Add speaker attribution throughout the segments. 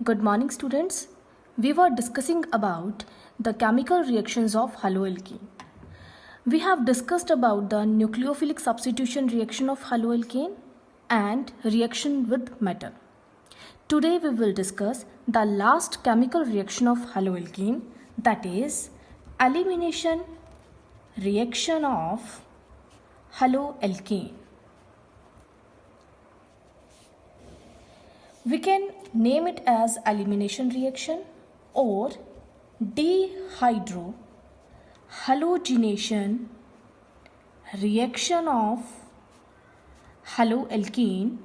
Speaker 1: Good morning, students. We were discussing about the chemical reactions of haloalkane. We have discussed about the nucleophilic substitution reaction of haloalkane and reaction with metal. Today we will discuss the last chemical reaction of haloalkane, that is elimination reaction of haloalkane. We can name it as elimination reaction or dehydrohalogenation reaction of haloalkane.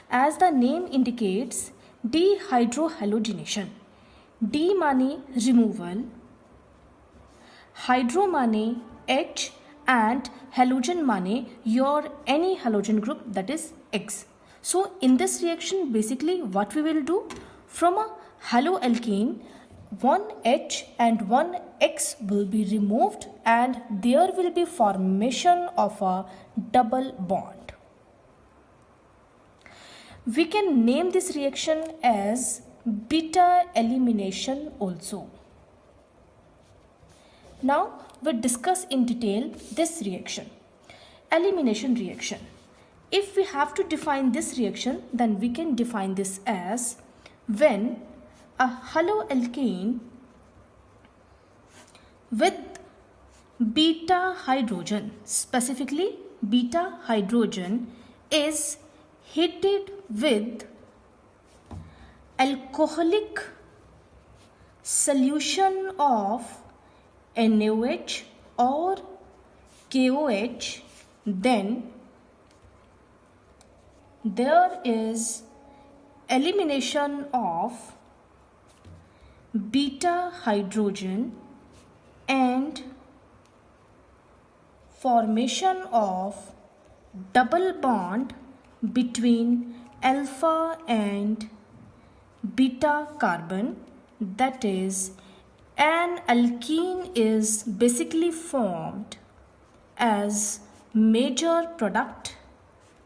Speaker 1: As the name indicates, dehydrohalogenation. D माने removal, hydro माने H and halogen माने your any halogen group, that is X. So in this reaction basically what we will do, from a haloalkane one H and one X will be removed and there will be formation of a double bond. We can name this reaction as beta elimination also. Now we discuss in detail this reaction, elimination reaction. If we have to define this reaction, then we can define this as when a haloalkane with beta hydrogen, specifically beta hydrogen, is heated with alcoholic solution of NaOH or KOH, then there is elimination of beta hydrogen and formation of double bond between alpha and beta carbon, that is an alkene is basically formed as major product.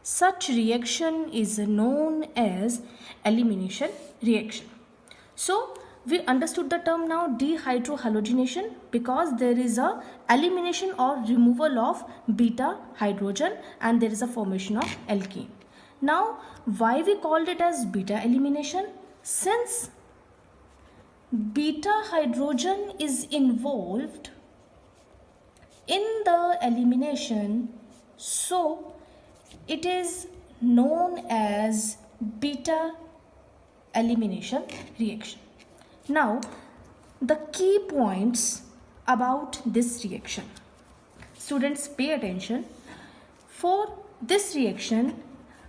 Speaker 1: Such reaction is known as elimination reaction. So we understood the term now dehydrohalogenation because there is a elimination or removal of beta hydrogen and there is a formation of alkene. Now why we called it as beta elimination? Since beta hydrogen is involved in the elimination, so it is known as beta elimination reaction. Now the key points about this reaction. Students, pay attention. For this reaction,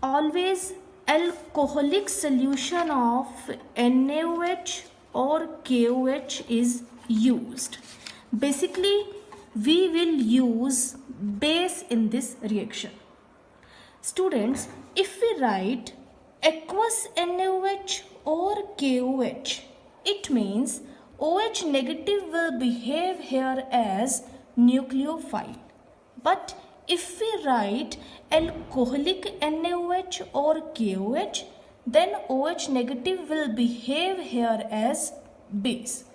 Speaker 1: always alcoholic solution of NaOH or KOH is used. Basically, we will use base in this reaction. Students, if we write aqueous NaOH or KOH, it means OH negative will behave here as nucleophile. But if we write alcoholic NaOH or KOH, then OH negative will behave here as base.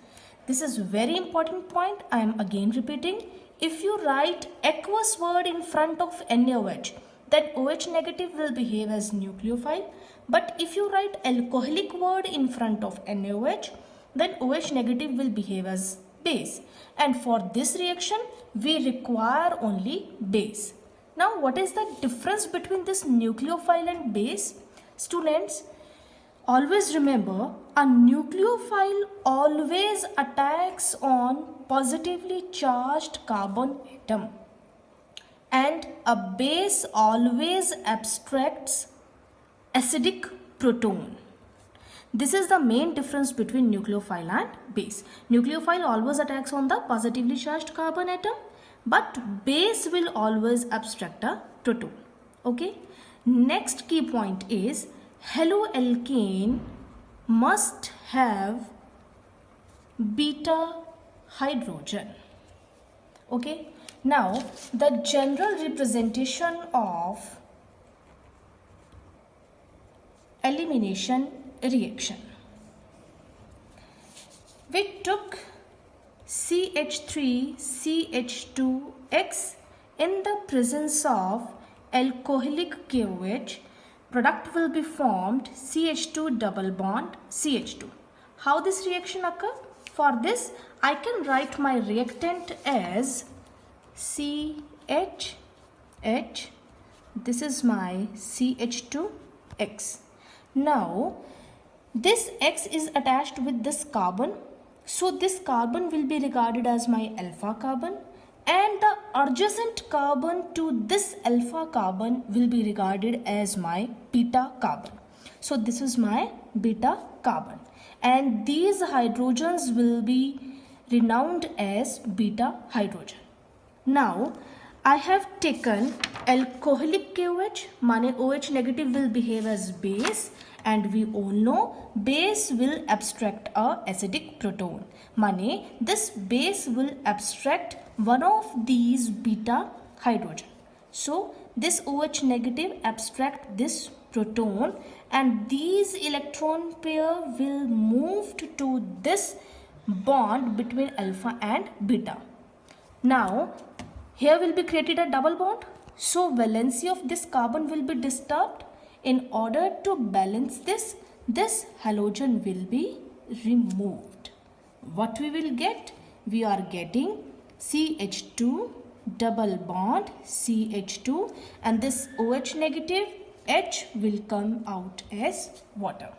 Speaker 1: This is very important point. I am again repeating. If you write aqueous word in front of NaOH, then OH negative will behave as nucleophile. But if you write alcoholic word in front of NaOH, then OH negative will behave as base. And for this reaction, we require only base. Now, what is the difference between this nucleophile and base? Students, always remember, a nucleophile always attacks on positively charged carbon atom and a base always abstracts acidic proton. This is the main difference between nucleophile and base. Nucleophile always attacks on the positively charged carbon atom, but base will always abstract a proton. Okay. Next key point is haloalkane must have beta hydrogen. Okay. Now the general representation of elimination reaction. We took CH3CH2X in the presence of alcoholic KOH. Product will be formed CH2 double bond CH2. How this reaction occur? For this, I can write my reactant as CHH. This is my CH2X. Now, this X is attached with this carbon. So, this carbon will be regarded as my alpha carbon, and the adjacent carbon to this alpha carbon will be regarded as my beta carbon. So, this is my beta carbon, and these hydrogens will be renowned as beta hydrogen. Now, I have taken alcoholic KOH, माने OH negative will behave as base, and we all know base will abstract a acidic proton. माने this base will abstract one of these beta hydrogen. So this OH negative abstract this proton, and these electron pair will move to this bond between alpha and beta. Now here will be created a double bond. So valency of this carbon will be disturbed. In order to balance this, this halogen will be removed. What we will get? We are getting CH2 double bond CH2, and this OH negative H will come out as water.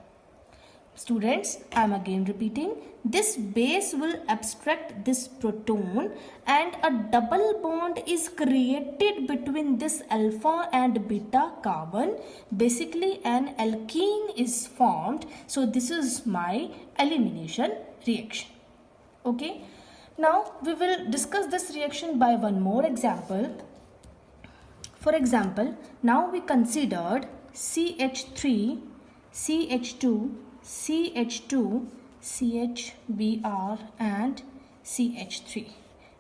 Speaker 1: Students, I am again repeating, this base will abstract this proton, and a double bond is created between this alpha and beta carbon. Basically an alkene is formed. So this is my elimination reaction. Okay. Now we will discuss this reaction by one more example. For example, now we considered CH3, CH2, CH2, CHBr and CH3,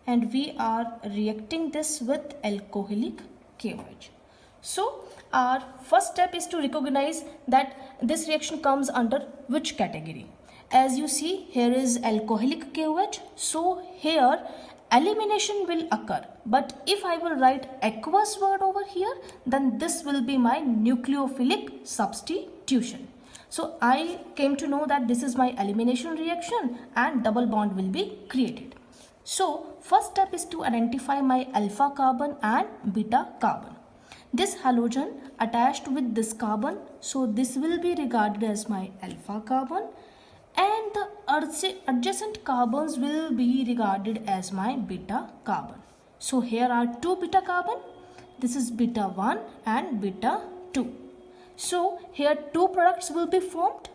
Speaker 1: and we are reacting this with alcoholic KOH. So our first step is to recognize that this reaction comes under which category. As you see, here is alcoholic KOH, so here elimination will occur. But if I will write aqueous word over here, then this will be my nucleophilic substitution. So I came to know that this is my elimination reaction and double bond will be created. So first step is to identify my alpha carbon and beta carbon. This halogen attached with this carbon, so this will be regarded as my alpha carbon, and the adjacent carbons will be regarded as my beta carbon. So here are two beta carbon. This is beta 1 and beta 2. So here two products will be formed,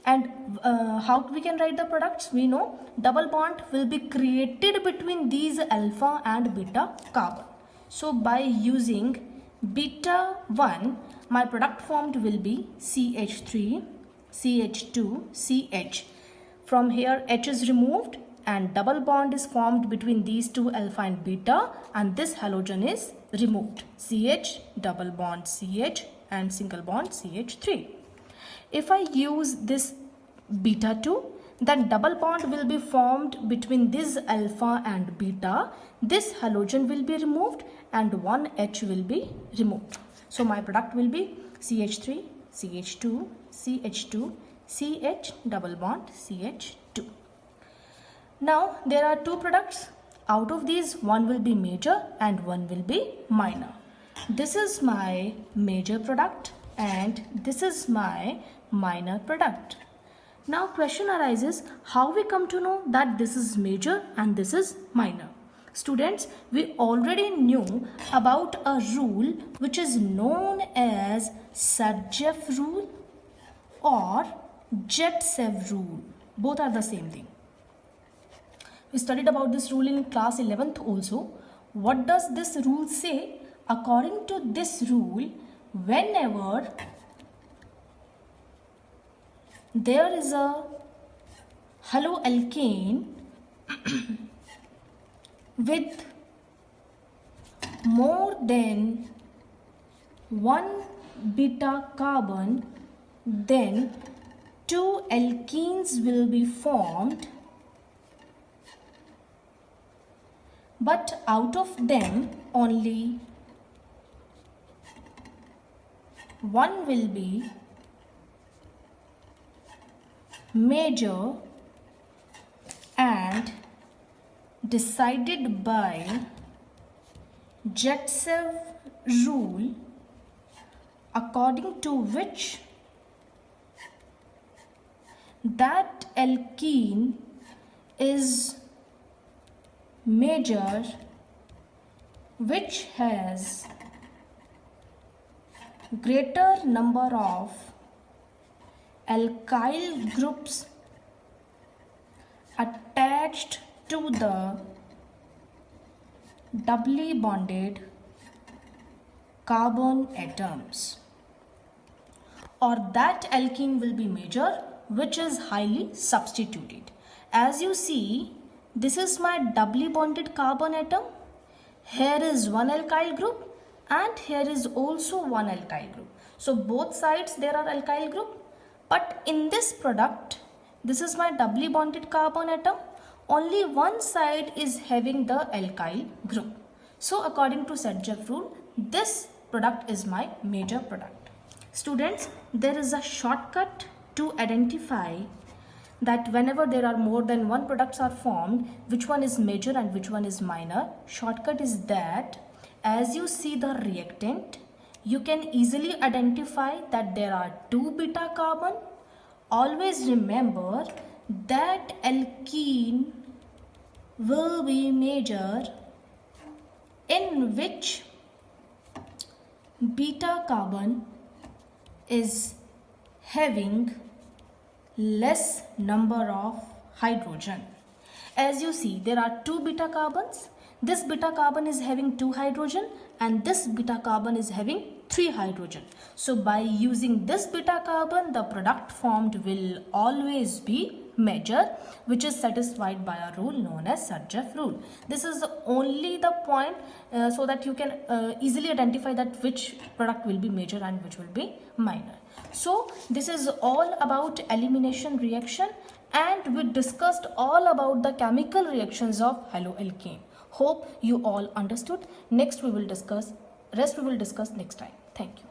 Speaker 1: and how we can write the products? We know double bond will be created between these alpha and beta carbon. So by using beta 1, my product formed will be CH3, CH2, CH. From here H is removed and double bond is formed between these two alpha and beta, and this halogen is removed. CH, double bond CH and single bond CH3. If I use this beta 2, then double bond will be formed between this alpha and beta. This halogen will be removed and one H will be removed. So my product will be CH3, CH2, CH2, CH double bond CH2. Now there are two products. Out of these, one will be major and one will be minor. This is my major product and this is my minor product. Now question arises, how we come to know that this is major and this is minor? Students, we already knew about a rule which is known as Sarjev rule or Jetsev rule. Both are the same thing. We studied about this rule in class 11th also. What does this rule say? According to this rule, whenever there is a haloalkane with more than one beta carbon, then two alkenes will be formed, but out of them only one will be major and decided by Jetsev rule, according to which that alkene is major which has greater number of alkyl groups attached to the doubly bonded carbon atoms, or that alkene will be major which is highly substituted. As you see, this is my doubly bonded carbon atom. Here is one alkyl group and here is also one alkyl group. So both sides there are alkyl group, but in this product, this is my doubly bonded carbon atom. Only one side is having the alkyl group. So according to Sedgwick rule, this product is my major product. Students, there is a shortcut to identify that whenever there are more than one products are formed, which one is major and which one is minor. Shortcut is that as you see the reactant, you can easily identify that there are two beta carbon. Always remember that alkene will be major in which beta carbon is having less number of hydrogen. As you see, there are two beta carbons. This beta carbon is having 2 hydrogen and this beta carbon is having 3 hydrogen. So by using this beta carbon, the product formed will always be major, which is satisfied by a rule known as Sedgwick rule. This is only the point so that you can easily identify that which product will be major and which will be minor. So this is all about elimination reaction, and we discussed all about the chemical reactions of haloalkane. Hope you all understood. Rest we will discuss next time. Thank you.